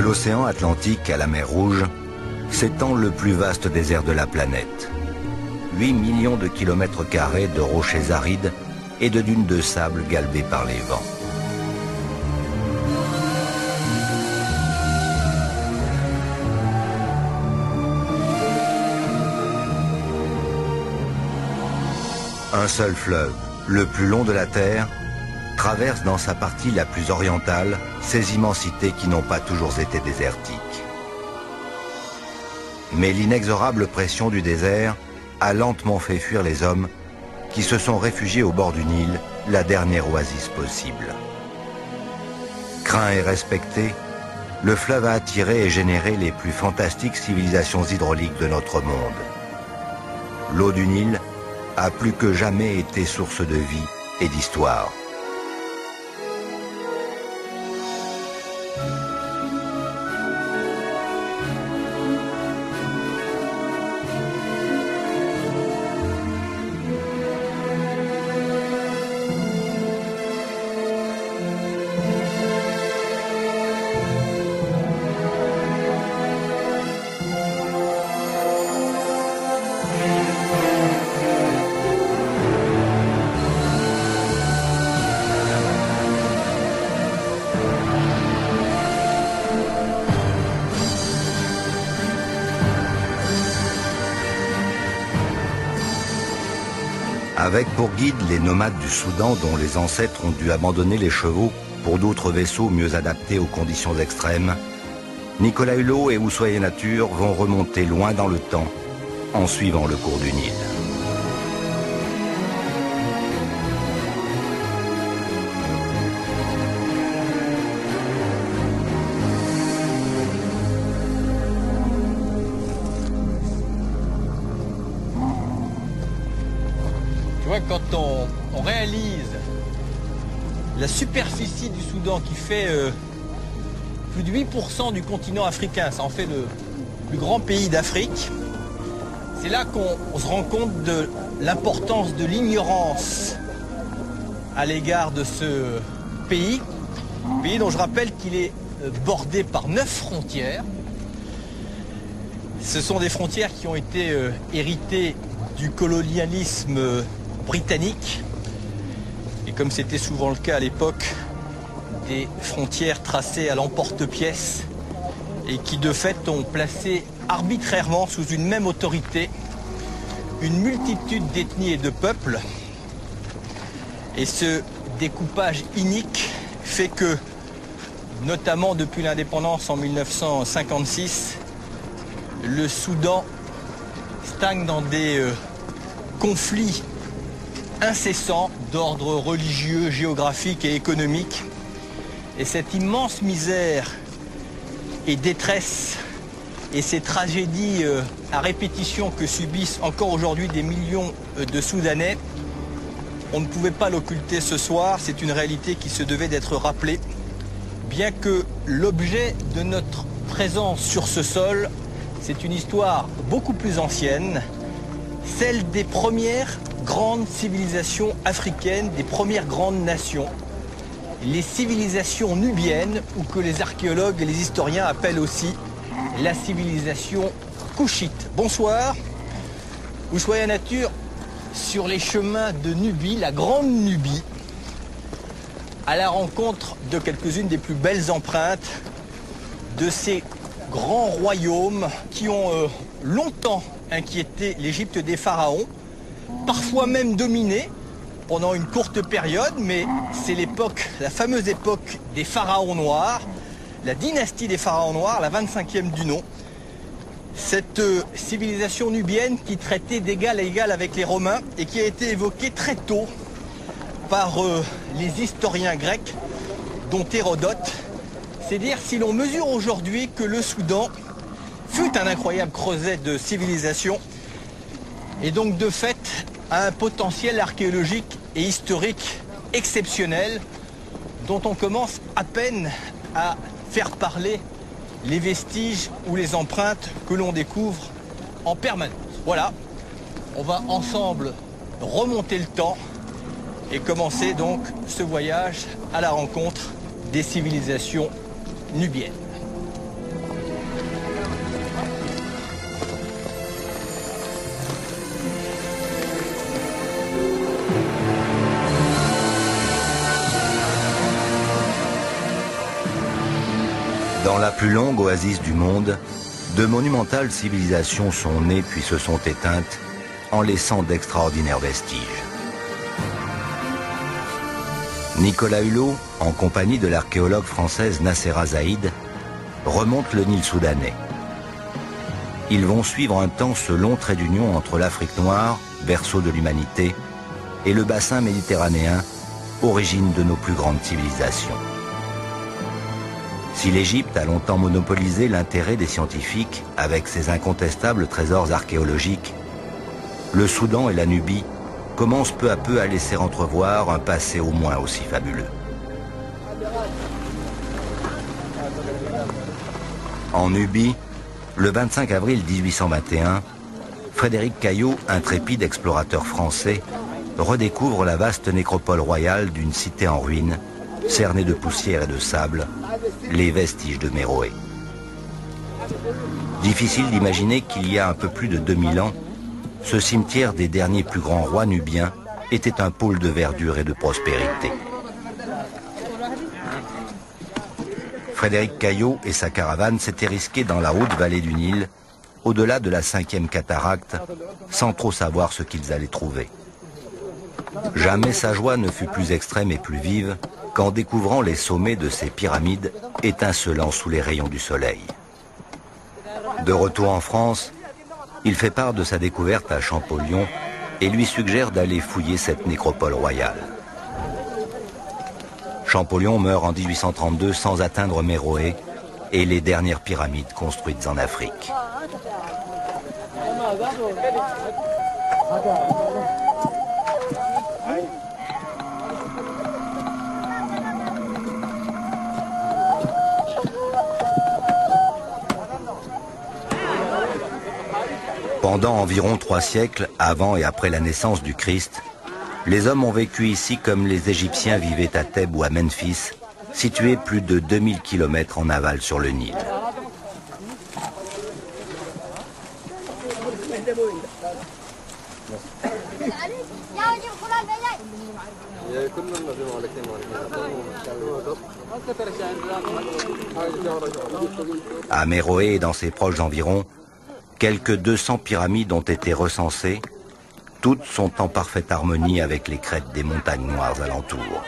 l'océan Atlantique à la mer Rouge s'étend le plus vaste désert de la planète. 8 millions de kilomètres carrés de rochers arides et de dunes de sable galbées par les vents. Un seul fleuve, le plus long de la Terre, traverse dans sa partie la plus orientale ces immensités qui n'ont pas toujours été désertiques. Mais l'inexorable pression du désert a lentement fait fuir les hommes qui se sont réfugiés au bord du Nil, la dernière oasis possible. Craint et respecté, le fleuve a attiré et généré les plus fantastiques civilisations hydrauliques de notre monde. L'eau du Nil a plus que jamais été source de vie et d'histoire. Avec pour guide les nomades du Soudan dont les ancêtres ont dû abandonner les chevaux pour d'autres vaisseaux mieux adaptés aux conditions extrêmes, Nicolas Hulot et Oussoye Nature vont remonter loin dans le temps en suivant le cours du Nil. Quand on réalise la superficie du Soudan qui fait plus de 8% du continent africain, ça en fait le plus grand pays d'Afrique, c'est là qu'on se rend compte de l'importance de l'ignorance à l'égard de ce pays dont je rappelle qu'il est bordé par 9 frontières. Ce sont des frontières qui ont été héritées du colonialisme britannique, et comme c'était souvent le cas à l'époque, des frontières tracées à l'emporte-pièce et qui de fait ont placé arbitrairement sous une même autorité une multitude d'ethnies et de peuples. Et ce découpage inique fait que, notamment depuis l'indépendance en 1956, le Soudan stagne dans des conflits incessant d'ordre religieux, géographique et économique. Et cette immense misère et détresse et ces tragédies à répétition que subissent encore aujourd'hui des millions de Soudanais, on ne pouvait pas l'occulter ce soir, c'est une réalité qui se devait d'être rappelée, bien que l'objet de notre présence sur ce sol, c'est une histoire beaucoup plus ancienne, celle des premières grandes civilisations africaines, des premières grandes nations, les civilisations nubiennes, ou que les archéologues et les historiens appellent aussi la civilisation couchite. Bonsoir, Oussoye Nature, sur les chemins de Nubie, la grande Nubie, à la rencontre de quelques-unes des plus belles empreintes de ces grands royaumes qui ont longtemps inquiété l'Égypte des pharaons, parfois même dominé pendant une courte période, mais c'est l'époque, la fameuse époque des pharaons noirs, la dynastie des pharaons noirs, la 25e du nom. Cette civilisation nubienne qui traitait d'égal à égal avec les Romains et qui a été évoquée très tôt par les historiens grecs, dont Hérodote. C'est dire si l'on mesure aujourd'hui que le Soudan fut un incroyable creuset de civilisation et donc de fait a un potentiel archéologique et historique exceptionnel dont on commence à peine à faire parler les vestiges ou les empreintes que l'on découvre en permanence. Voilà, on va ensemble remonter le temps et commencer donc ce voyage à la rencontre des civilisations nubiennes. Plus longue oasis du monde, de monumentales civilisations sont nées puis se sont éteintes, en laissant d'extraordinaires vestiges. Nicolas Hulot, en compagnie de l'archéologue française Nassera Zaïd, remonte le Nil soudanais. Ils vont suivre un temps ce long trait d'union entre l'Afrique noire, berceau de l'humanité, et le bassin méditerranéen, origine de nos plus grandes civilisations. Si l'Égypte a longtemps monopolisé l'intérêt des scientifiques avec ses incontestables trésors archéologiques, le Soudan et la Nubie commencent peu à peu à laisser entrevoir un passé au moins aussi fabuleux. En Nubie, le 25 avril 1821, Frédéric Caillot, intrépide explorateur français, redécouvre la vaste nécropole royale d'une cité en ruine, cernée de poussière et de sable, les vestiges de Méroé. Difficile d'imaginer qu'il y a un peu plus de 2000 ans, ce cimetière des derniers plus grands rois nubiens était un pôle de verdure et de prospérité. Frédéric Caillot et sa caravane s'étaient risqués dans la haute vallée du Nil, au-delà de la 5e cataracte, sans trop savoir ce qu'ils allaient trouver. Jamais sa joie ne fut plus extrême et plus vive qu'en découvrant les sommets de ces pyramides étincelant sous les rayons du soleil. De retour en France, il fait part de sa découverte à Champollion et lui suggère d'aller fouiller cette nécropole royale. Champollion meurt en 1832 sans atteindre Méroé et les dernières pyramides construites en Afrique. Pendant environ 3 siècles, avant et après la naissance du Christ, les hommes ont vécu ici comme les Égyptiens vivaient à Thèbes ou à Memphis, situés plus de 2000 km en aval sur le Nil. À Méroé et dans ses proches environs, quelques 200 pyramides ont été recensées. Toutes sont en parfaite harmonie avec les crêtes des montagnes noires alentours.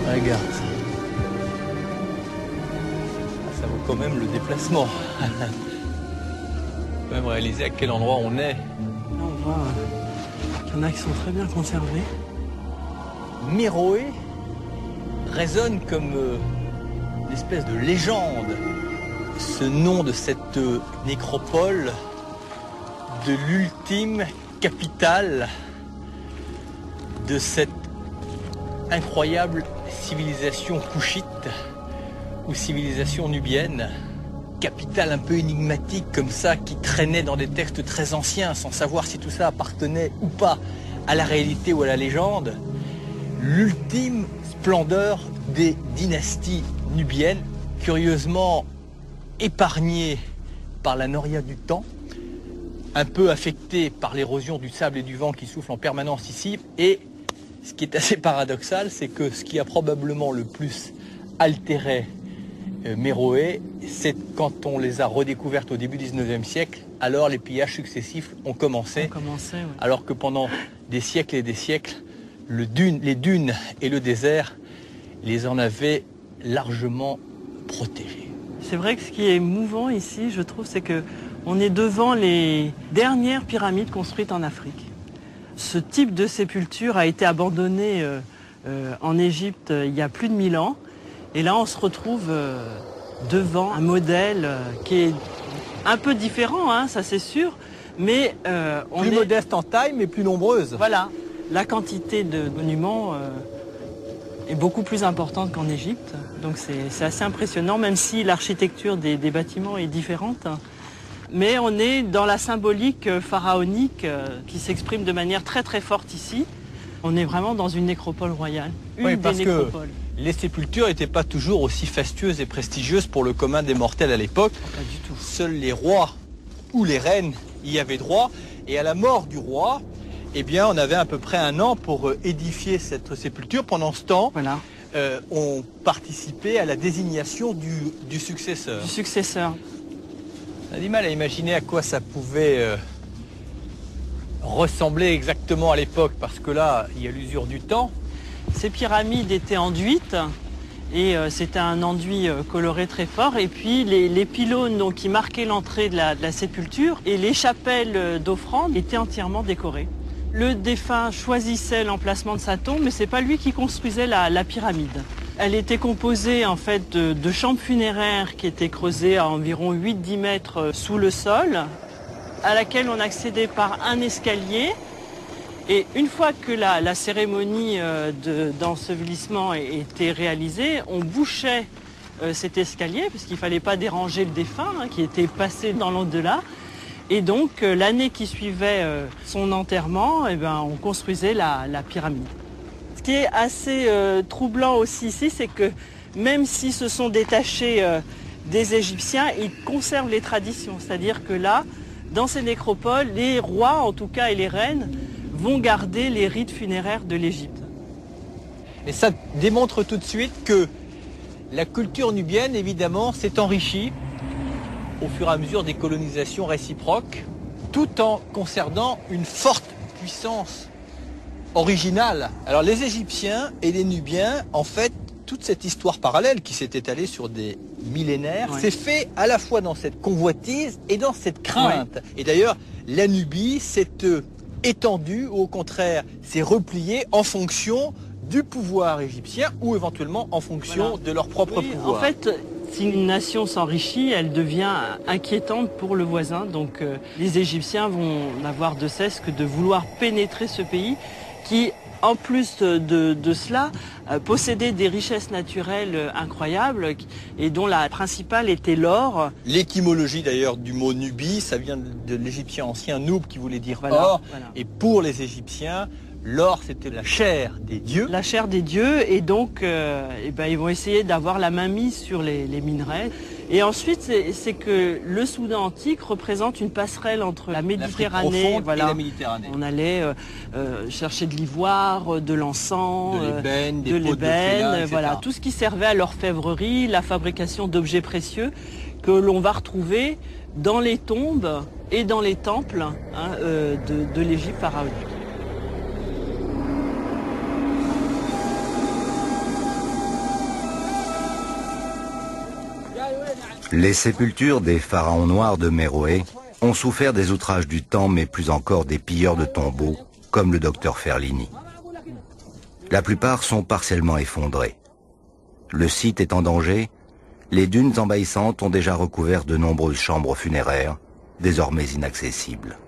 Regarde. Ça vaut quand même le déplacement. Faut même réaliser à quel endroit on est. Là, on voit qu'il y en a qui sont très bien conservés. Méroé résonne comme une espèce de légende. Ce nom de cette nécropole, de l'ultime capitale de cette incroyable civilisation couchite ou civilisation nubienne, capitale un peu énigmatique comme ça, qui traînait dans des textes très anciens sans savoir si tout ça appartenait ou pas à la réalité ou à la légende. L'ultime splendeur des dynasties nubiennes, curieusement épargnée par la noria du temps, un peu affectée par l'érosion du sable et du vent qui souffle en permanence ici. Et ce qui est assez paradoxal, c'est que ce qui a probablement le plus altéré Méroé, c'est quand on les a redécouvertes au début du 19e siècle, alors les pillages successifs ont commencé. Ouais. Alors que pendant des siècles et des siècles, les dunes et le désert les en avaient largement protégés. C'est vrai que ce qui est mouvant ici, je trouve, c'est qu'on est devant les dernières pyramides construites en Afrique. Ce type de sépulture a été abandonné en Égypte il y a plus de 1000 ans. Et là, on se retrouve devant un modèle qui est un peu différent, hein, ça c'est sûr. Mais on plus est modeste en taille, mais plus nombreuse. Voilà, la quantité de monuments est beaucoup plus importante qu'en Égypte. Donc c'est assez impressionnant, même si l'architecture des bâtiments est différente. Mais on est dans la symbolique pharaonique qui s'exprime de manière très très forte ici. On est vraiment dans une nécropole royale, une des nécropoles. Les sépultures n'étaient pas toujours aussi fastueuses et prestigieuses pour le commun des mortels à l'époque. Pas du tout. Seuls les rois ou les reines y avaient droit. Et à la mort du roi, eh bien, on avait à peu près un an pour édifier cette sépulture. Pendant ce temps, Voilà. On participait à la désignation du successeur. Du successeur. On a du mal à imaginer à quoi ça pouvait ressembler exactement à l'époque, parce que là, il y a l'usure du temps. Ces pyramides étaient enduites et c'était un enduit coloré très fort. Et puis les pylônes donc, qui marquaient l'entrée de la sépulture et les chapelles d'offrande étaient entièrement décorées. Le défunt choisissait l'emplacement de sa tombe, mais c'est pas lui qui construisait la pyramide. Elle était composée en fait de chambres funéraires qui étaient creusées à environ 8-10 mètres sous le sol, à laquelle on accédait par un escalier. Et une fois que la cérémonie d'ensevelissement était réalisée, on bouchait cet escalier, parce qu'il ne fallait pas déranger le défunt qui était passé dans l'au-delà. Et donc l'année qui suivait son enterrement, eh ben, on construisait la pyramide. Ce qui est assez troublant aussi ici, c'est que même s'ils se sont détachés des Égyptiens, ils conservent les traditions. C'est-à-dire que là, dans ces nécropoles, les rois en tout cas et les reines vont garder les rites funéraires de l'Égypte. Et ça démontre tout de suite que la culture nubienne, évidemment, s'est enrichie au fur et à mesure des colonisations réciproques, tout en conservant une forte puissance originale. Alors les Égyptiens et les Nubiens, en fait, toute cette histoire parallèle qui s'est étalée sur des millénaires, s'est fait à la fois dans cette convoitise et dans cette crainte. Et d'ailleurs, la Nubie s'est étendue, ou au contraire, s'est repliée en fonction du pouvoir égyptien ou éventuellement en fonction de leur propre pouvoir. En fait, si une nation s'enrichit, elle devient inquiétante pour le voisin. Donc les Égyptiens vont n'avoir de cesse que de vouloir pénétrer ce pays qui, en plus de cela, possédait des richesses naturelles incroyables et dont la principale était l'or. L'étymologie d'ailleurs du mot Nubie, ça vient de l'égyptien ancien Noub qui voulait dire or. Voilà. Et pour les Égyptiens, l'or c'était la chair des dieux. La chair des dieux, et donc eh ben, ils vont essayer d'avoir la main mise sur les minerais. Et ensuite, c'est que le Soudan antique représente une passerelle entre la Méditerranée et la Méditerranée. On allait chercher de l'ivoire, de l'encens, de l'ébène, de l'ébène, voilà, tout ce qui servait à l'orfèvrerie, la fabrication d'objets précieux que l'on va retrouver dans les tombes et dans les temples de l'Égypte pharaonique. Les sépultures des pharaons noirs de Méroé ont souffert des outrages du temps, mais plus encore des pilleurs de tombeaux, comme le docteur Ferlini. La plupart sont partiellement effondrés. Le site est en danger, les dunes envahissantes ont déjà recouvert de nombreuses chambres funéraires, désormais inaccessibles.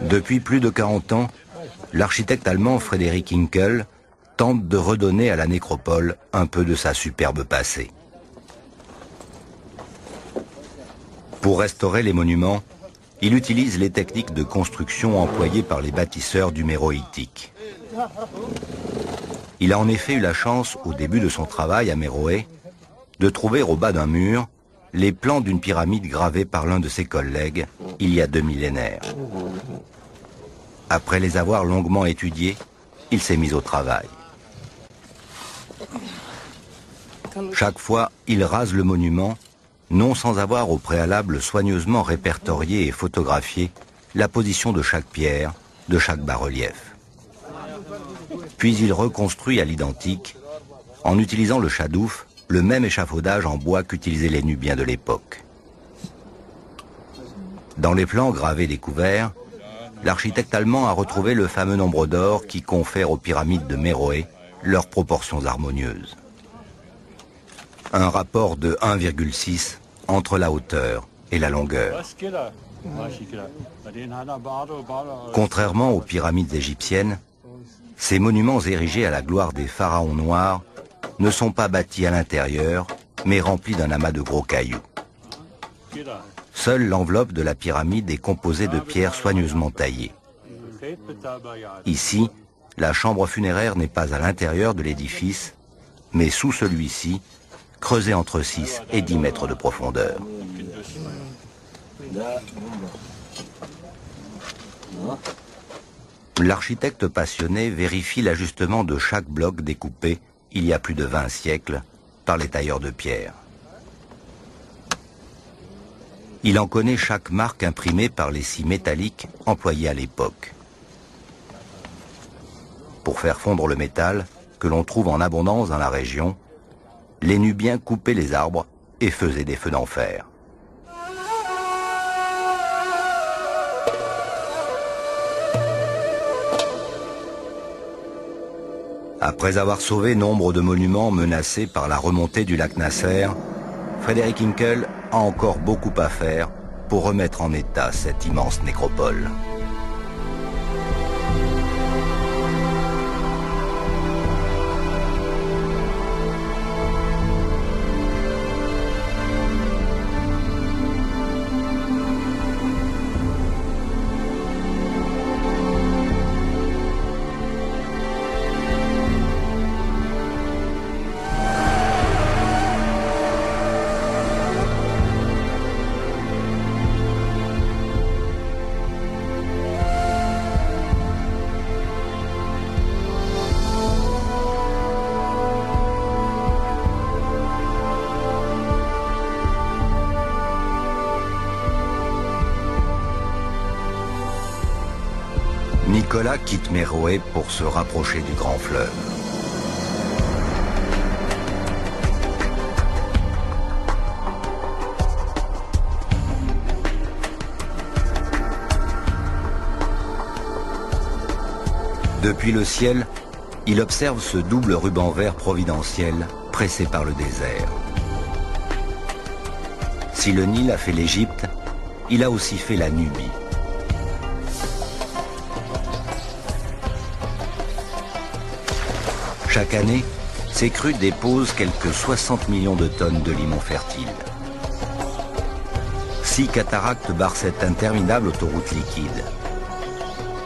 Depuis plus de 40 ans, l'architecte allemand Frédéric Hinkel tente de redonner à la nécropole un peu de sa superbe passé. Pour restaurer les monuments, il utilise les techniques de construction employées par les bâtisseurs du Méroïtique. Il a en effet eu la chance, au début de son travail à Méroé, de trouver au bas d'un mur les plans d'une pyramide gravée par l'un de ses collègues il y a 2 millénaires. Après les avoir longuement étudiés, il s'est mis au travail. Chaque fois, il rase le monument, non sans avoir au préalable soigneusement répertorié et photographié la position de chaque pierre, de chaque bas-relief. Puis il reconstruit à l'identique, en utilisant le chadouf, le même échafaudage en bois qu'utilisaient les Nubiens de l'époque. Dans les plans gravés découverts, l'architecte allemand a retrouvé le fameux nombre d'or qui confère aux pyramides de Méroé leurs proportions harmonieuses. Un rapport de 1,6 entre la hauteur et la longueur. Contrairement aux pyramides égyptiennes, ces monuments érigés à la gloire des pharaons noirs ne sont pas bâtis à l'intérieur, mais remplis d'un amas de gros cailloux. Seule l'enveloppe de la pyramide est composée de pierres soigneusement taillées. Ici, la chambre funéraire n'est pas à l'intérieur de l'édifice, mais sous celui-ci, creusé entre 6 et 10 mètres de profondeur. L'architecte passionné vérifie l'ajustement de chaque bloc découpé, il y a plus de 20 siècles, par les tailleurs de pierre. Il en connaît chaque marque imprimée par les scies métalliques employées à l'époque. Pour faire fondre le métal, que l'on trouve en abondance dans la région, les Nubiens coupaient les arbres et faisaient des feux d'enfer. Après avoir sauvé nombre de monuments menacés par la remontée du lac Nasser, Frédéric Hinkel a encore beaucoup à faire pour remettre en état cette immense nécropole. Nicolas quitte Méroé pour se rapprocher du grand fleuve. Depuis le ciel, il observe ce double ruban vert providentiel pressé par le désert. Si le Nil a fait l'Égypte, il a aussi fait la Nubie. Chaque année, ces crues déposent quelques 60 millions de tonnes de limon fertile. 6 cataractes barrent cette interminable autoroute liquide.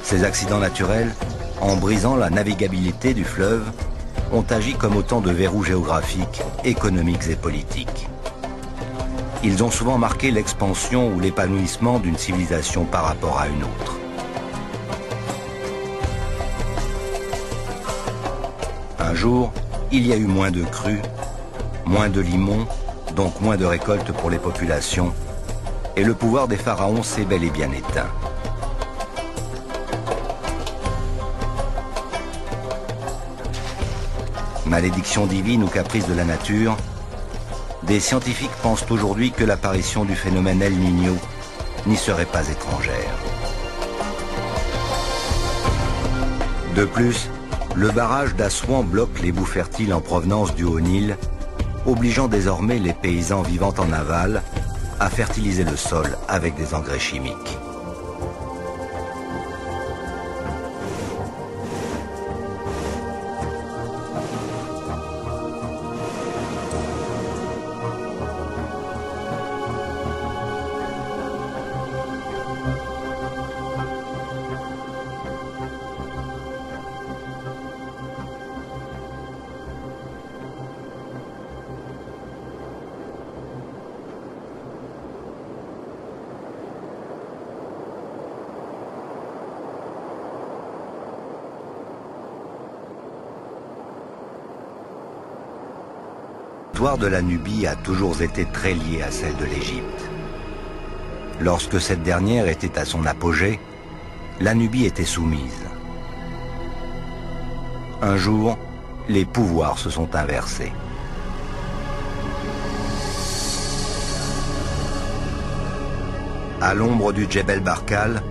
Ces accidents naturels, en brisant la navigabilité du fleuve, ont agi comme autant de verrous géographiques, économiques et politiques. Ils ont souvent marqué l'expansion ou l'épanouissement d'une civilisation par rapport à une autre. Un jour, il y a eu moins de crues, moins de limons, donc moins de récoltes pour les populations, et le pouvoir des pharaons s'est bel et bien éteint. Malédiction divine ou caprice de la nature, des scientifiques pensent aujourd'hui que l'apparition du phénomène El Niño n'y serait pas étrangère. De plus, le barrage d'Assouan bloque les boues fertiles en provenance du Haut-Nil, obligeant désormais les paysans vivant en aval à fertiliser le sol avec des engrais chimiques. L'histoire de la Nubie a toujours été très liée à celle de l'Égypte. Lorsque cette dernière était à son apogée, la Nubie était soumise. Un jour, les pouvoirs se sont inversés. À l'ombre du Djebel Barkal,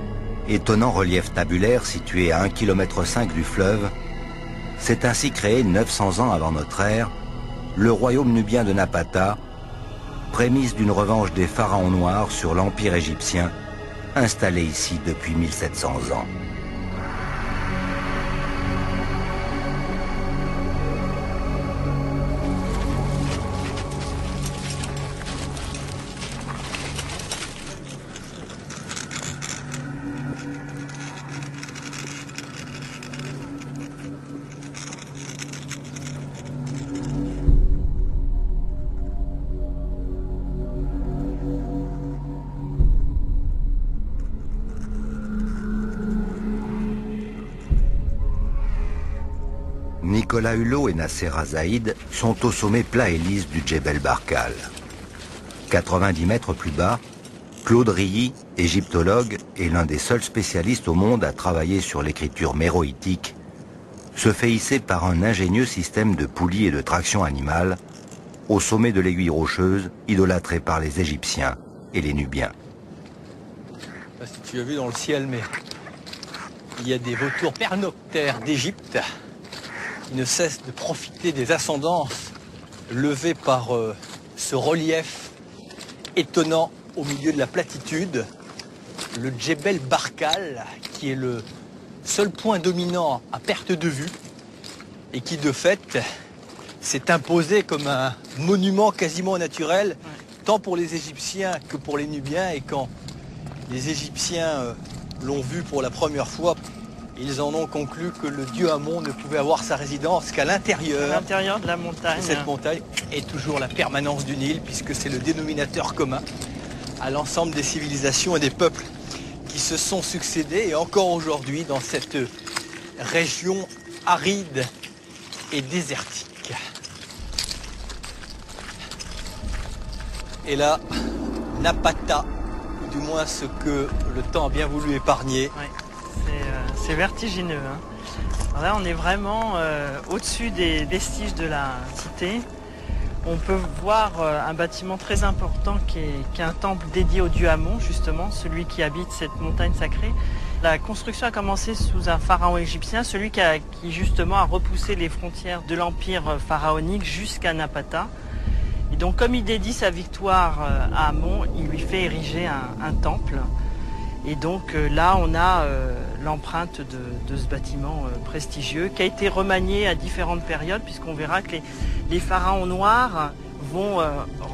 étonnant relief tabulaire situé à 1,5 km du fleuve, s'est ainsi créé 900 ans avant notre ère le royaume nubien de Napata, prémisse d'une revanche des pharaons noirs sur l'empire égyptien, installé ici depuis 1700 ans. Nicolas Hulot et Nasser Azaïd sont au sommet plat et lisse du Djebel Barkal. 90 mètres plus bas, Claude Rilly, égyptologue et l'un des seuls spécialistes au monde à travailler sur l'écriture méroïtique, se fait hisser par un ingénieux système de poulies et de traction animale au sommet de l'aiguille rocheuse idolâtrée par les Égyptiens et les Nubiens. Je sais pas si tu as vu dans le ciel, mais il y a des vautours pernoctaires d'Égypte qui ne cessent de profiter des ascendances levées par ce relief étonnant au milieu de la platitude, le Djebel Barkal, qui est le seul point dominant à perte de vue et qui de fait s'est imposé comme un monument quasiment naturel, tant pour les Égyptiens que pour les Nubiens. Et quand les Égyptiens l'ont vu pour la première fois, ils en ont conclu que le dieu Amon ne pouvait avoir sa résidence qu'à l'intérieur de la montagne. Cette montagne est toujours la permanence du Nil, puisque c'est le dénominateur commun à l'ensemble des civilisations et des peuples qui se sont succédés, et encore aujourd'hui dans cette région aride et désertique. Et là, Napata, du moins ce que le temps a bien voulu épargner. Ouais, c'est vertigineux. Hein. Alors là, on est vraiment au-dessus des vestiges de la cité. On peut voir un bâtiment très important qui est un temple dédié au dieu Amon, justement, celui qui habite cette montagne sacrée. La construction a commencé sous un pharaon égyptien, celui qui justement a repoussé les frontières de l'empire pharaonique jusqu'à Napata. Et donc comme il dédie sa victoire à Amon, il lui fait ériger un temple. Et donc là on a l'empreinte de ce bâtiment prestigieux qui a été remanié à différentes périodes, puisqu'on verra que les pharaons noirs vont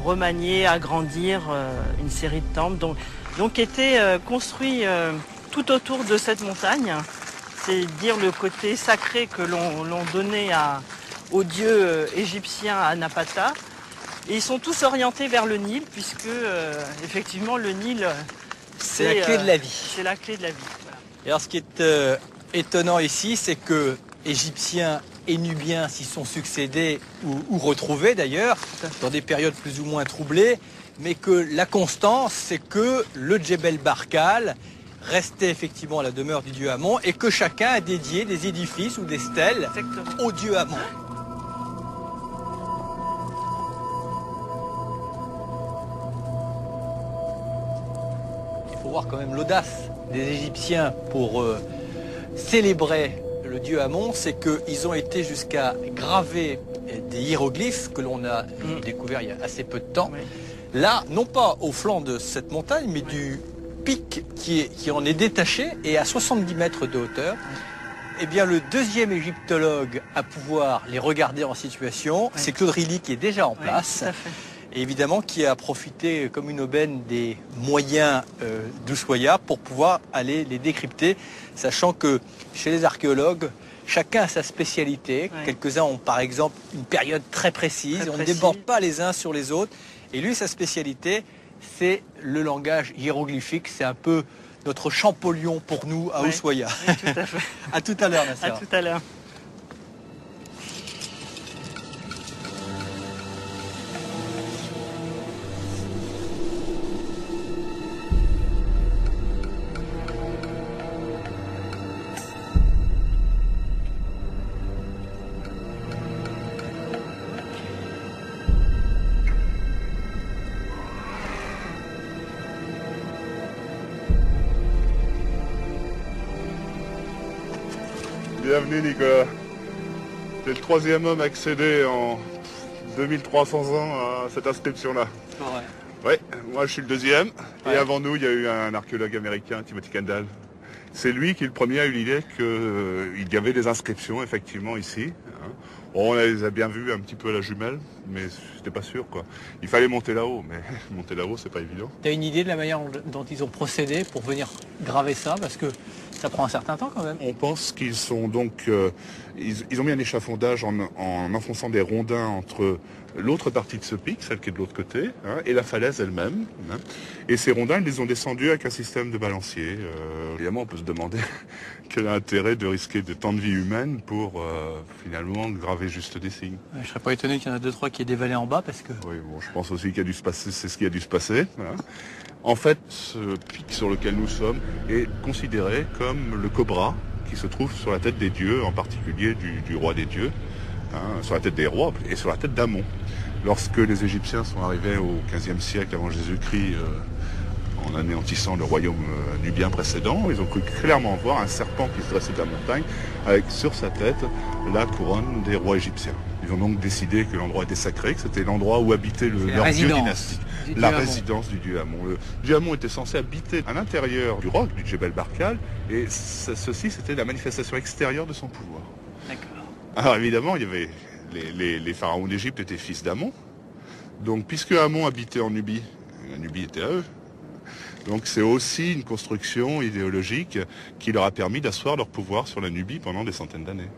remanier, agrandir une série de temples, donc qui étaient construits tout autour de cette montagne. C'est dire le côté sacré que l'on donnait aux dieux égyptiens à Napata. Et ils sont tous orientés vers le Nil, puisque effectivement le Nil, c'est la clé de la vie. C'est la clé de la vie. Voilà. Et alors ce qui est étonnant ici, c'est que Égyptiens et Nubiens s'y sont succédés ou retrouvés d'ailleurs, dans des périodes plus ou moins troublées, mais que la constance, c'est que le Djebel Barkal restait effectivement à la demeure du dieu Amon, et que chacun a dédié des édifices ou des stèles au dieu Amon. Il faut voir quand même l'audace des Égyptiens pour célébrer le dieu Amon, c'est qu'ils ont été jusqu'à graver des hiéroglyphes que l'on a découvert il y a assez peu de temps. Oui. Là, non pas au flanc de cette montagne, mais du pic qui en est détaché et à 70 mètres de hauteur. Eh bien, le deuxième égyptologue à pouvoir les regarder en situation, c'est Claude Rilly, qui est déjà en place. Tout à fait. Et évidemment qui a profité comme une aubaine des moyens d'Ushuaïa pour pouvoir aller les décrypter, sachant que chez les archéologues, chacun a sa spécialité. Ouais. Quelques-uns ont par exemple une période très précise, on ne déborde pas les uns sur les autres. Et lui, sa spécialité, c'est le langage hiéroglyphique. C'est un peu notre Champollion pour nous à Ushuaïa. Oui, tout à fait. À tout à l'heure, Nasser. À tout à l'heure. Bienvenue Nicolas. Tu es le troisième homme à accéder en 2300 ans à cette inscription-là. Ouais. Ouais, moi je suis le deuxième. Ouais. Et avant nous, il y a eu un archéologue américain, Timothy Kendall. C'est lui qui le premier a eu l'idée qu'il y avait des inscriptions effectivement ici. On les a bien vues un petit peu à la jumelle, mais c'était pas sûr quoi. Il fallait monter là-haut, mais monter là-haut c'est pas évident. Tu as une idée de la manière dont ils ont procédé pour venir graver ça, parce que ça prend un certain temps quand même. On pense qu'ils sont donc, ils ont mis un échafaudage en enfonçant des rondins entre l'autre partie de ce pic, celle qui est de l'autre côté, hein, et la falaise elle-même. Hein. Et ces rondins, ils les ont descendus avec un système de balancier. Évidemment, on peut se demander quel est l'intérêt de risquer de tant de vie humaine pour finalement graver juste des signes. Je ne serais pas étonné qu'il y en a 2-3 qui aient dévalé en bas parce que... Oui, bon, je pense aussi qu'il y a dû se passer, c'est ce qui a dû se passer. Voilà. En fait, ce pic sur lequel nous sommes est considéré comme le cobra qui se trouve sur la tête des dieux, en particulier du roi des dieux, hein, sur la tête des rois et sur la tête d'Amon. Lorsque les Égyptiens sont arrivés au XVe siècle avant Jésus-Christ, en anéantissant le royaume nubien précédent, ils ont cru clairement voir un serpent qui se dressait de la montagne avec sur sa tête la couronne des rois égyptiens. Ils ont donc décidé que l'endroit était sacré, que c'était l'endroit où habitait leur dieu dynastique. La résidence du dieu Amon. Le dieu Amon était censé habiter à l'intérieur du roc, du Djebel Barkal, et ceci, c'était la manifestation extérieure de son pouvoir. D'accord. Alors évidemment, il y avait les pharaons d'Égypte étaient fils d'Amon. Donc, puisque Amon habitait en Nubie, la Nubie était à eux. Donc, c'est aussi une construction idéologique qui leur a permis d'asseoir leur pouvoir sur la Nubie pendant des centaines d'années.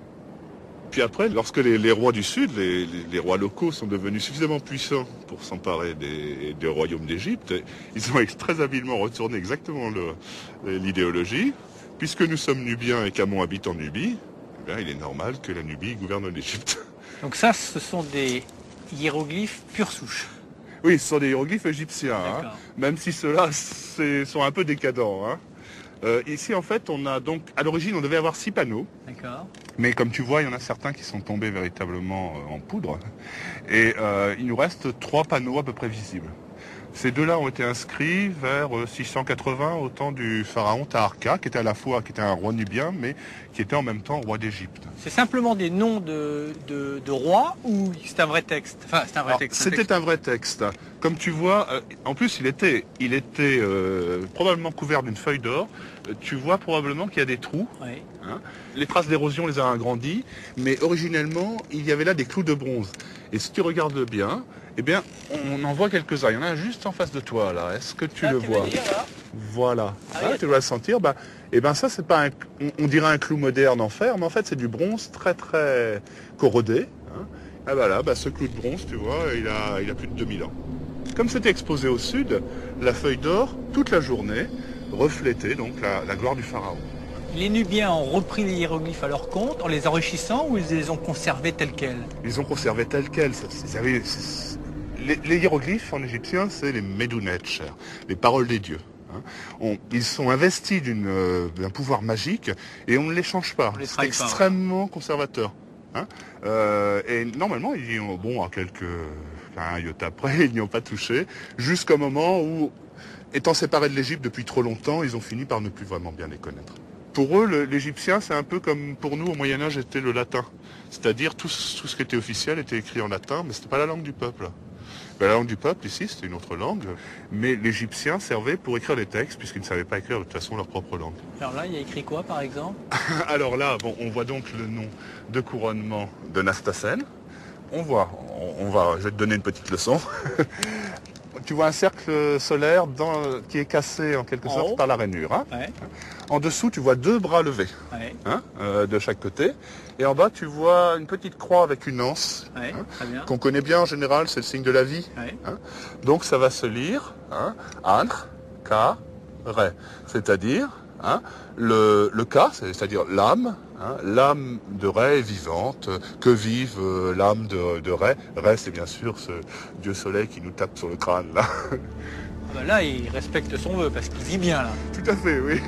Puis après, lorsque les rois du Sud, les rois locaux sont devenus suffisamment puissants pour s'emparer des royaumes d'Égypte, ils ont très habilement retourné exactement l'idéologie. Puisque nous sommes nubiens et qu'Amon habite en Nubie, eh bien, il est normal que la Nubie gouverne l'Égypte. Donc ça, ce sont des hiéroglyphes pure souche. Oui, ce sont des hiéroglyphes égyptiens, hein, même si ceux-là sont un peu décadents. Hein. Ici, en fait, on a donc, à l'origine, on devait avoir 6 panneaux. D'accord. Mais comme tu vois, il y en a certains qui sont tombés véritablement en poudre. Et il nous reste 3 panneaux à peu près visibles. Ces deux-là ont été inscrits vers 680 au temps du pharaon Taharqa, qui était à la fois un roi nubien, mais qui était en même temps roi d'Égypte. C'est simplement des noms de rois ou c'est un vrai texte? Enfin, c'est un vrai texte. C'était un vrai texte. Comme tu vois, en plus, il était probablement couvert d'une feuille d'or. Tu vois probablement qu'il y a des trous. Oui. Hein. Les traces d'érosion les ont agrandies, mais originellement, il y avait là des clous de bronze. Et si tu regardes bien, eh bien, on en voit quelques-uns. Il y en a un juste en face de toi, là. Est-ce que tu le vois? Voilà. Ah, tu dois le sentir. Ça, c'est pas on dirait un clou moderne en fer, mais en fait, c'est du bronze très, très corrodé. Hein. Ah ce clou de bronze, tu vois, il a plus de 2000 ans. Comme c'était exposé au sud, la feuille d'or, toute la journée, reflétait donc la gloire du pharaon. Les Nubiens ont repris les hiéroglyphes à leur compte en les enrichissant ou ils les ont conservés tels quels? Ils ont conservé tels quels. Les hiéroglyphes en égyptien, c'est les Medunech, les paroles des dieux. Ils sont investis d'un pouvoir magique et on ne les change pas. C'est extrêmement conservateur. Hein. Et normalement, ils y ont, un iota près, ils n'y ont pas touché, jusqu'au moment où, étant séparés de l'Égypte depuis trop longtemps, ils ont fini par ne plus vraiment bien les connaître. Pour eux, l'égyptien, c'est un peu comme pour nous au Moyen-Âge était le latin. C'est-à-dire tout ce qui était officiel était écrit en latin, mais ce n'était pas la langue du peuple. La langue du peuple, ici, c'était une autre langue, mais l'égyptien servait pour écrire les textes, puisqu'ils ne savaient pas écrire de toute façon leur propre langue. Alors là, il y a écrit quoi, par exemple? Alors là, on voit donc le nom de couronnement de Nastasen. Je vais te donner une petite leçon. Tu vois un cercle solaire qui est cassé en quelque sorte par la rainure. Hein. Ouais. En dessous, tu vois 2 bras levés, de chaque côté. Et en bas, tu vois une petite croix avec une anse, qu'on connaît bien en général, c'est le signe de la vie. Ouais. Hein. Donc ça va se lire, Ankh, Ka, Re. C'est-à-dire, le Ka, c'est-à-dire l'âme, l'âme de Ré est vivante, que vive l'âme de Ré. Ré, c'est bien sûr ce dieu soleil qui nous tape sur le crâne, là. Là, il respecte son vœu, parce qu'il vit bien, là. Tout à fait, oui.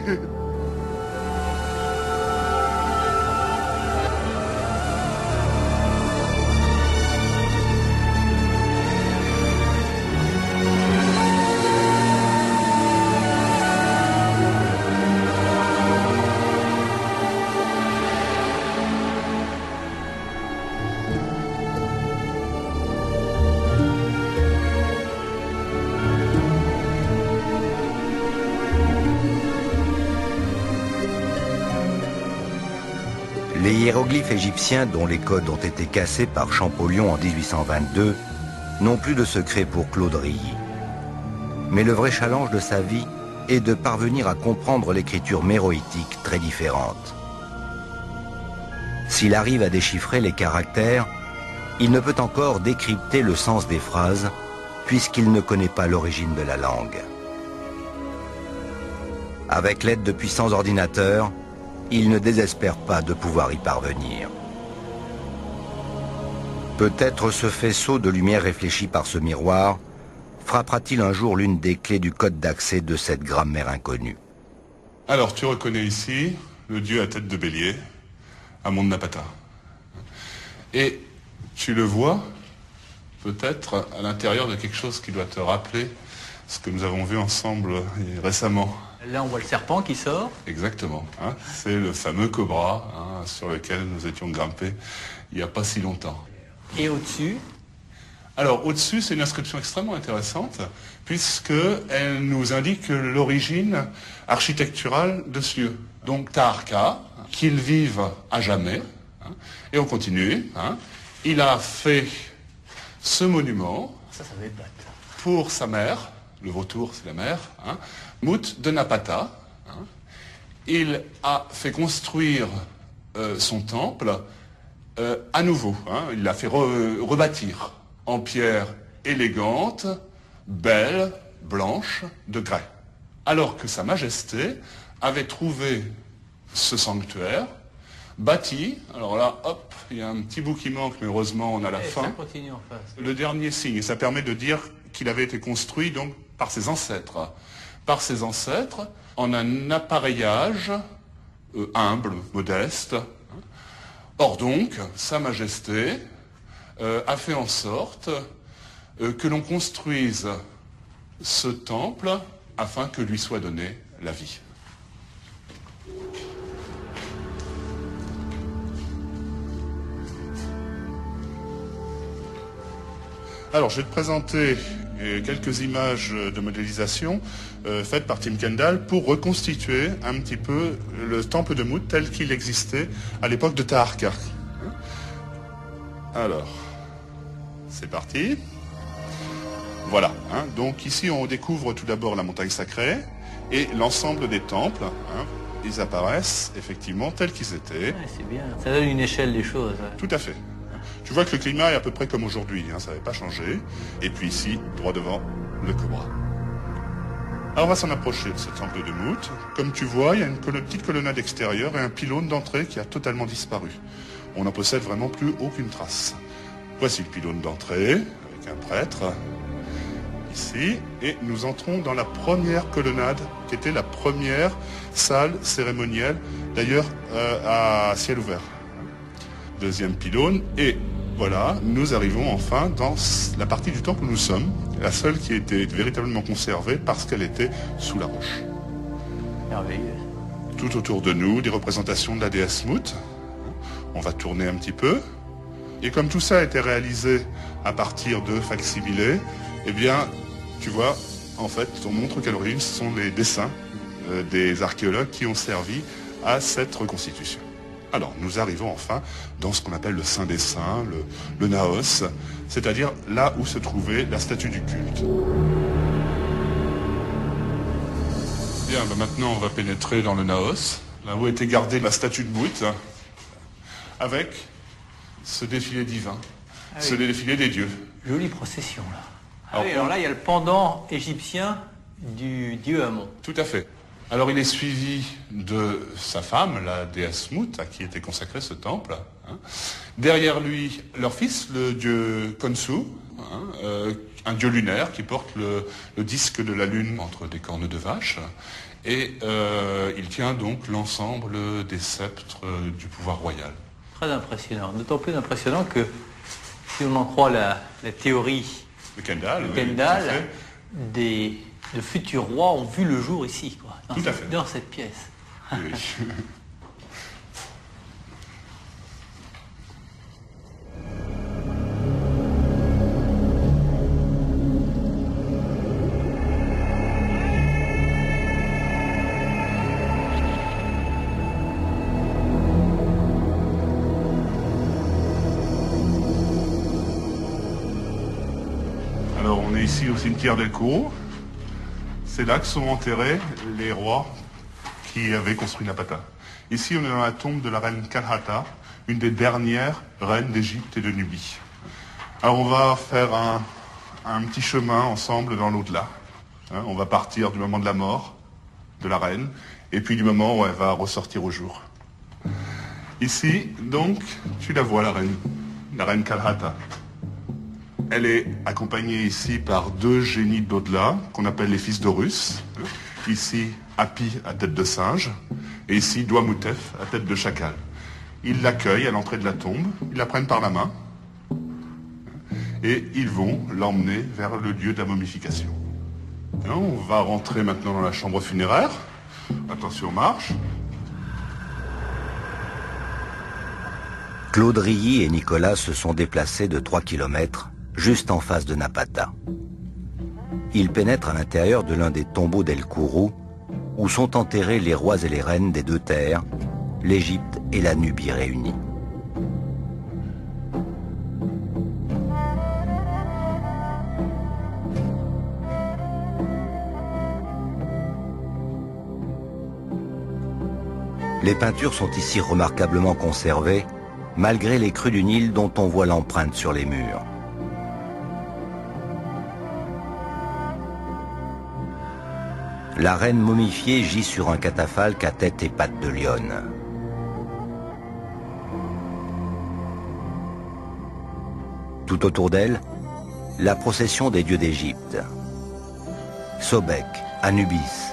Les hiéroglyphes égyptiens dont les codes ont été cassés par Champollion en 1822 n'ont plus de secret pour Claude Rilly. Mais le vrai challenge de sa vie est de parvenir à comprendre l'écriture méroïtique très différente. S'il arrive à déchiffrer les caractères, il ne peut encore décrypter le sens des phrases puisqu'il ne connaît pas l'origine de la langue. Avec l'aide de puissants ordinateurs, il ne désespère pas de pouvoir y parvenir. Peut-être ce faisceau de lumière réfléchi par ce miroir frappera-t-il un jour l'une des clés du code d'accès de cette grammaire inconnue. Alors, tu reconnais ici le dieu à tête de bélier, Amon Napata. Et tu le vois peut-être à l'intérieur de quelque chose qui doit te rappeler ce que nous avons vu ensemble récemment. Là, on voit le serpent qui sort. Exactement. Hein, c'est le fameux cobra sur lequel nous étions grimpés il n'y a pas si longtemps. Et au-dessus? Alors, au-dessus, c'est une inscription extrêmement intéressante, puisqu'elle nous indique l'origine architecturale de ce lieu. Donc, Taharqa, qu'il vive à jamais, hein, et on continue. Hein, il a fait ce monument Ça va être bête. pour sa mère, le vautour, c'est la mère, hein, Mut de Napata. Hein. Il a fait construire son temple à nouveau. Hein, il l'a fait rebâtir en pierre élégante, belle, blanche, de grès. Alors que Sa Majesté avait trouvé ce sanctuaire, bâti, alors là, hop, il y a un petit bout qui manque, mais heureusement on a la fin. Ça continue en face. Le dernier signe, et ça permet de dire qu'il avait été construit donc par ses ancêtres. Par ses ancêtres, en un appareillage humble, modeste. Or donc, Sa Majesté a fait en sorte que l'on construise ce temple afin que lui soit donnée la vie. Alors, je vais te présenter quelques images de modélisation faites par Tim Kendall pour reconstituer un petit peu le temple de Mut tel qu'il existait à l'époque de Taharqa. Alors, c'est parti. Voilà. Hein, donc ici, on découvre tout d'abord la montagne sacrée et l'ensemble des temples. Hein, ils apparaissent effectivement tels qu'ils étaient. Ouais, c'est bien. Ça donne une échelle des choses. Ouais. Tout à fait. Tu vois que le climat est à peu près comme aujourd'hui, hein, ça n'avait pas changé. Et puis ici, droit devant, le cobra. Alors on va s'en approcher de ce temple de Mut. Comme tu vois, il y a une petite colonnade extérieure et un pylône d'entrée qui a totalement disparu. On n'en possède vraiment plus aucune trace. Voici le pylône d'entrée, avec un prêtre, ici. Et nous entrons dans la première colonnade, qui était la première salle cérémonielle, d'ailleurs à ciel ouvert. Deuxième pylône, et voilà, nous arrivons enfin dans la partie du temple où nous sommes, la seule qui a été véritablement conservée parce qu'elle était sous la roche. Merveilleux. Tout autour de nous, des représentations de la déesse Mut. On va tourner un petit peu. Et comme tout ça a été réalisé à partir de facsimilés, eh bien, tu vois, en fait, on montre qu'à l'origine, ce sont les dessins des archéologues qui ont servi à cette reconstitution. Alors, nous arrivons enfin dans ce qu'on appelle le Saint des Saints, le Naos, c'est-à-dire là où se trouvait la statue du culte. Bien, ben maintenant on va pénétrer dans le Naos, là où était gardée la statue de Mut, avec ce défilé divin, ce défilé des dieux. Jolie procession là. Alors, Alors là, il y a le pendant égyptien du dieu Amon. Tout à fait. Alors il est suivi de sa femme, la déesse Mut, à qui était consacré ce temple. Hein. Derrière lui, leur fils, le dieu Khonsu, hein, un dieu lunaire qui porte le disque de la lune entre des cornes de vache. Et il tient donc l'ensemble des sceptres du pouvoir royal. Très impressionnant. D'autant plus impressionnant que, si on en croit la théorie de Kendall, de futurs rois ont vu le jour ici, quoi, dans cette pièce. Oui. Alors on est ici au cimetière d'El Kourou. C'est là que sont enterrés les rois qui avaient construit Napata. Ici, on est dans la tombe de la reine Kalhata, une des dernières reines d'Égypte et de Nubie. Alors on va faire un petit chemin ensemble dans l'au-delà. Hein, on va partir du moment de la mort de la reine, et puis du moment où elle va ressortir au jour. Ici, donc, tu la vois, la reine Kalhata. Elle est accompagnée ici par deux génies de l'au-delà, qu'on appelle les fils d'Horus. Ici, Hapi à tête de singe, et ici, Douamutef à tête de chacal. Ils l'accueillent à l'entrée de la tombe, ils la prennent par la main, et ils vont l'emmener vers le lieu de la momification. On va rentrer maintenant dans la chambre funéraire. Attention aux marches. Claude Rilly et Nicolas se sont déplacés de 3 km, juste en face de Napata. Ils pénètrent à l'intérieur de l'un des tombeaux d'El Kourou, où sont enterrés les rois et les reines des deux terres, l'Égypte et la Nubie réunies. Les peintures sont ici remarquablement conservées, malgré les crues du Nil dont on voit l'empreinte sur les murs. La reine momifiée gît sur un catafalque à tête et pattes de lionne. Tout autour d'elle, la procession des dieux d'Égypte. Sobek, Anubis,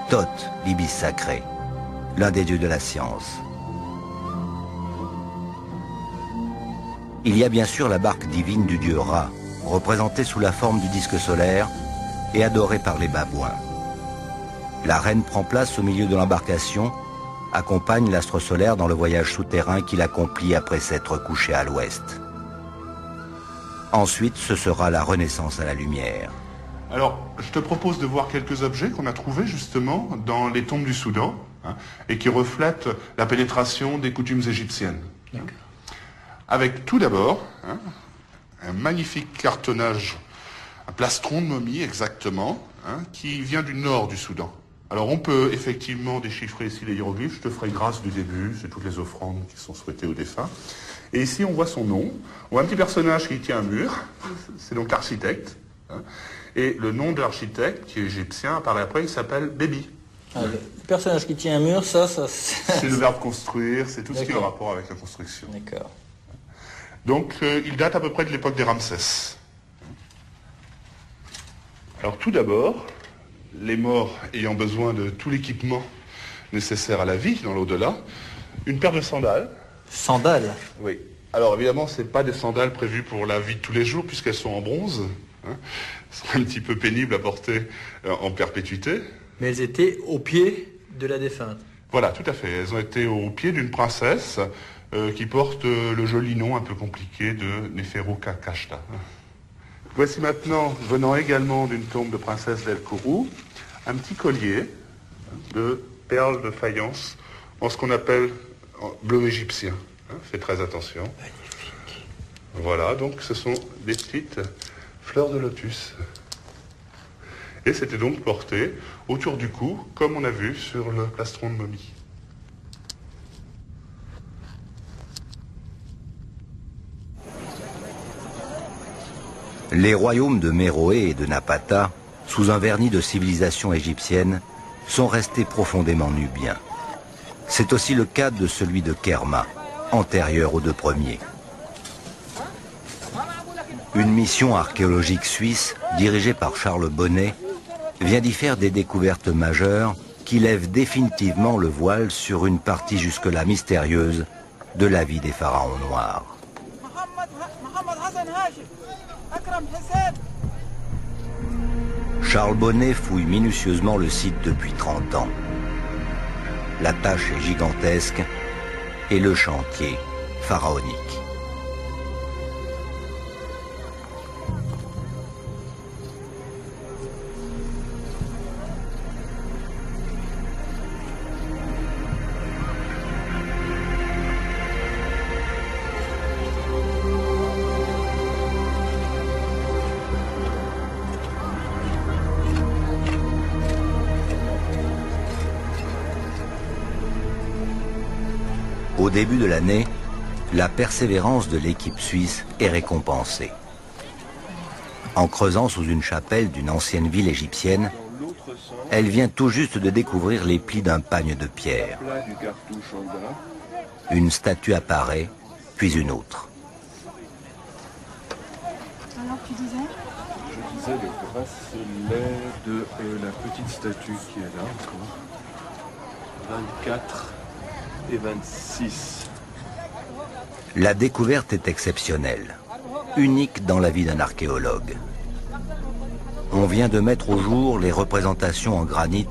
Thoth, l'ibis sacré, l'un des dieux de la science. Il y a bien sûr la barque divine du dieu Ra, représentée sous la forme du disque solaire et adorée par les babouins. La reine prend place au milieu de l'embarcation, accompagne l'astre solaire dans le voyage souterrain qu'il accomplit après s'être couché à l'ouest. Ensuite, ce sera la renaissance à la lumière. Alors, je te propose de voir quelques objets qu'on a trouvés justement dans les tombes du Soudan, hein, et qui reflètent la pénétration des coutumes égyptiennes. Avec tout d'abord un magnifique cartonnage, un plastron de momie exactement, hein, qui vient du nord du Soudan. Alors on peut effectivement déchiffrer ici les hiéroglyphes, je te ferai grâce du début, c'est toutes les offrandes qui sont souhaitées aux défunts. Et ici on voit son nom, on voit un petit personnage qui tient un mur, c'est donc l'architecte. Hein, et le nom de l'architecte, qui est égyptien, apparaît après, il s'appelle Bébi. Ah, le personnage qui tient un mur, ça c'est le verbe construire, c'est tout ce qui a rapport avec la construction. D'accord. Donc il date à peu près de l'époque des Ramsès. Alors tout d'abord, les morts ayant besoin de tout l'équipement nécessaire à la vie dans l'au-delà, une paire de sandales. Sandales? Oui. Alors évidemment, ce n'est pas des sandales prévues pour la vie de tous les jours puisqu'elles sont en bronze. Hein. Ce serait un petit peu pénible à porter en perpétuité. Mais elles étaient au pied de la défunte. Voilà, tout à fait. Elles ont été au pied d'une princesse qui porte le joli nom un peu compliqué de Neferu-Kakashta. Voici maintenant, venant également d'une tombe de princesse d'El Kourou, un petit collier de perles de faïence en ce qu'on appelle bleu égyptien. Faites très attention. Magnifique. Voilà, donc ce sont des petites fleurs de lotus. Et c'était donc porté autour du cou, comme on a vu sur le plastron de momie. Les royaumes de Méroé et de Napata, sous un vernis de civilisation égyptienne, sont restés profondément nubiens. C'est aussi le cas de celui de Kerma, antérieur aux deux premiers. Une mission archéologique suisse, dirigée par Charles Bonnet, vient d'y faire des découvertes majeures qui lèvent définitivement le voile sur une partie jusque-là mystérieuse de la vie des pharaons noirs. Charles Bonnet fouille minutieusement le site depuis 30 ans. La tâche est gigantesque et le chantier pharaonique. Au début de l'année, la persévérance de l'équipe suisse est récompensée. En creusant sous une chapelle d'une ancienne ville égyptienne, elle vient tout juste de découvrir les plis d'un pagne de pierre. Une statue apparaît, puis une autre. Alors tu disais? Je disais le bracelet de la petite statue qui est là encore. 24 et 26. La découverte est exceptionnelle, unique dans la vie d'un archéologue. On vient de mettre au jour les représentations en granit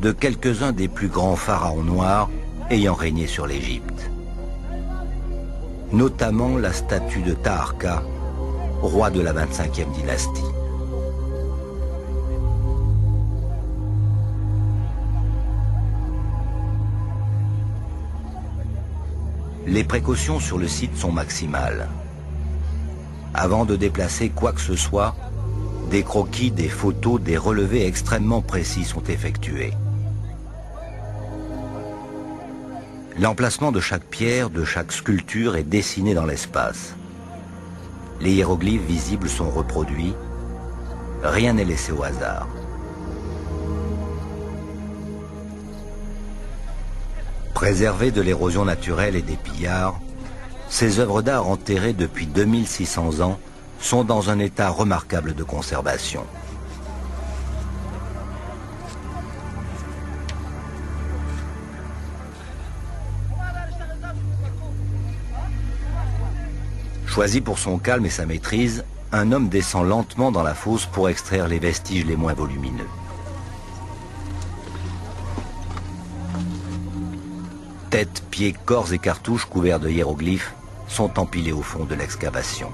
de quelques-uns des plus grands pharaons noirs ayant régné sur l'Égypte. Notamment la statue de Taharqa, roi de la 25e dynastie. Les précautions sur le site sont maximales. Avant de déplacer quoi que ce soit, des croquis, des photos, des relevés extrêmement précis sont effectués. L'emplacement de chaque pierre, de chaque sculpture est dessiné dans l'espace. Les hiéroglyphes visibles sont reproduits. Rien n'est laissé au hasard. Préservées de l'érosion naturelle et des pillards, ces œuvres d'art enterrées depuis 2600 ans sont dans un état remarquable de conservation. Choisi pour son calme et sa maîtrise, un homme descend lentement dans la fosse pour extraire les vestiges les moins volumineux. Têtes, pieds, corps et cartouches couverts de hiéroglyphes sont empilés au fond de l'excavation.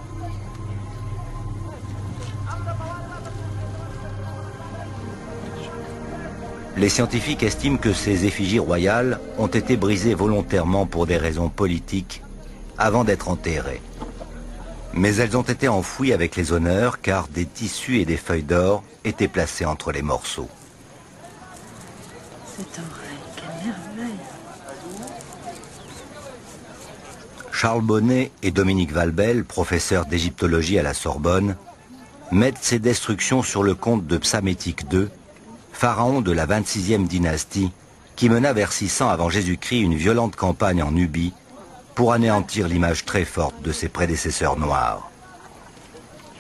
Les scientifiques estiment que ces effigies royales ont été brisées volontairement pour des raisons politiques avant d'être enterrées. Mais elles ont été enfouies avec les honneurs car des tissus et des feuilles d'or étaient placés entre les morceaux. Cette oreille, quelle merveille! Charles Bonnet et Dominique Valbel, professeurs d'égyptologie à la Sorbonne, mettent ces destructions sur le compte de Psamétique II, pharaon de la 26e dynastie, qui mena vers 600 avant Jésus-Christ une violente campagne en Nubie pour anéantir l'image très forte de ses prédécesseurs noirs.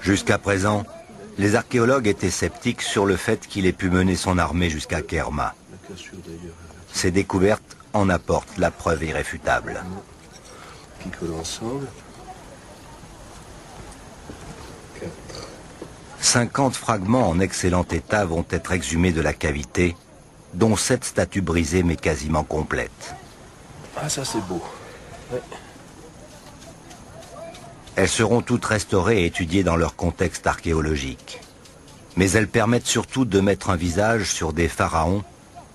Jusqu'à présent, les archéologues étaient sceptiques sur le fait qu'il ait pu mener son armée jusqu'à Kerma. Ces découvertes en apportent la preuve irréfutable. 50 fragments en excellent état vont être exhumés de la cavité, dont 7 statues brisées mais quasiment complètes. Ah, ça c'est beau. Ouais. Elles seront toutes restaurées et étudiées dans leur contexte archéologique. Mais elles permettent surtout de mettre un visage sur des pharaons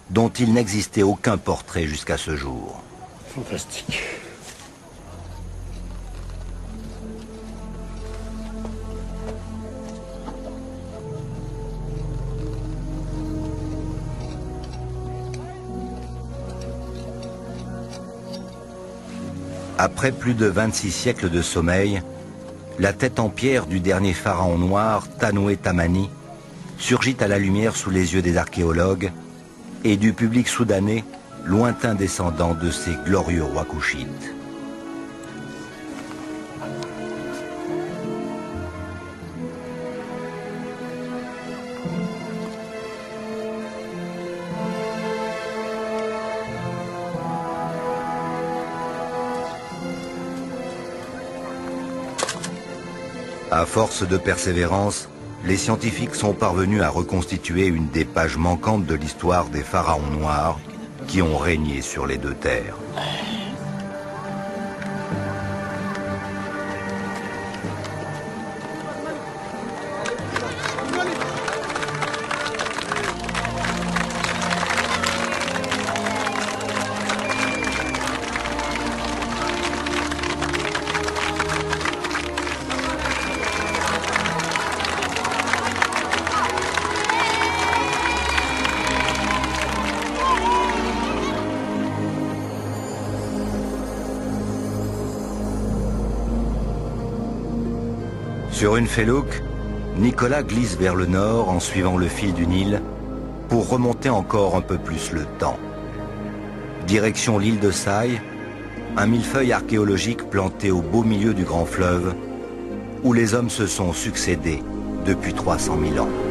dont il n'existait aucun portrait jusqu'à ce jour. Fantastique. Après plus de 26 siècles de sommeil, la tête en pierre du dernier pharaon noir, Tanoué Tamani, surgit à la lumière sous les yeux des archéologues et du public soudanais, lointain descendant de ces glorieux rois couchites. À force de persévérance, les scientifiques sont parvenus à reconstituer une des pages manquantes de l'histoire des pharaons noirs qui ont régné sur les deux terres. Sur une felouk, Nicolas glisse vers le nord en suivant le fil du Nil pour remonter encore un peu plus le temps. Direction l'île de Saï, un millefeuille archéologique planté au beau milieu du grand fleuve où les hommes se sont succédés depuis 300 000 ans.